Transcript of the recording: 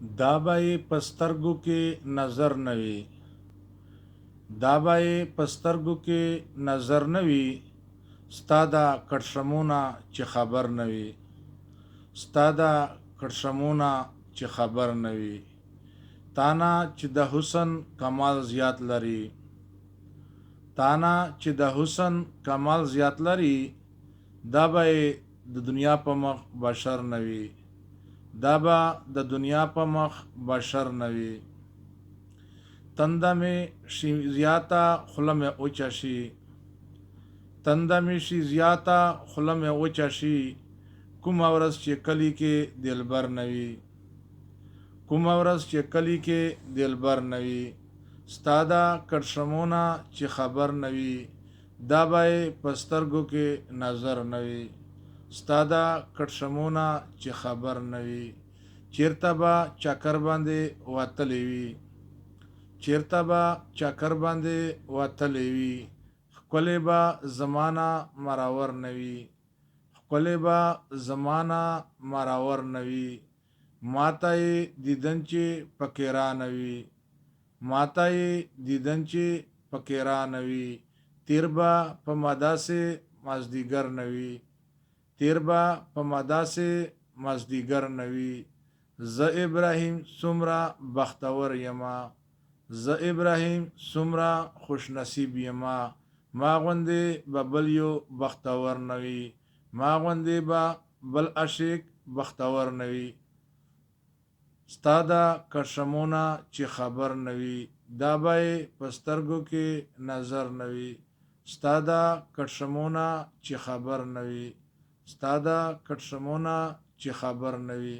دا به یې په سترګو کې نظر نه وي، دا به یې په سترګو کې نظر نه وي، ستا د کړشمونه چې خبر نه وي، ستا د کړشمونه چې خبر نه وي. تانا چې د حسن کمال زیات لري، تانا چې د حسن کمال زیات لري، دا به د دنیا په مخ بشر نه وي، دا به د دنیا په مخ بشر نه وي. تنده مې شي زیاته خوله مې اوچه شي، تنده مې شي زیاته خوله مې اوچه شي، کومه ورځ چې کلی کې دلبر نه وي، کومه ورځ چې کلی کې دلبر نه وي. ستا د کړشمونه چې خبر نه وي، دا به یې په سترګو کې نظر نه وي، ستا د کړشمونه چې خبر نه وي. چېرته به چکر باندې وتلی وي، چېرته به چکر باندې وتلی وي، ښکلی به زمانه مرور نه وي، ښکلی به زمانه مرور نه وي. ماته یې دیدن چې پکې را نه وي، ماته یې دیدن چې پکې را نه وي. تیر به په ما داسې مازدیګر نه وي، تیر به په ما داسې مازدیګر نه وي. زه ابراهیم څومره بختور یما، زه ابراهیم څومره خوش نصیب یما، ما غوندې به بل یو بختور نه وي، ما غوندې به بل عاشق بختور نه وي. ستا د کړشمونه چې خبر نه وي، دا به یې په سترګو کې نظر نه وي، ستا د کړشمونه چې خبر نه وي، ستا د کړشمونه چې خبر نه وي.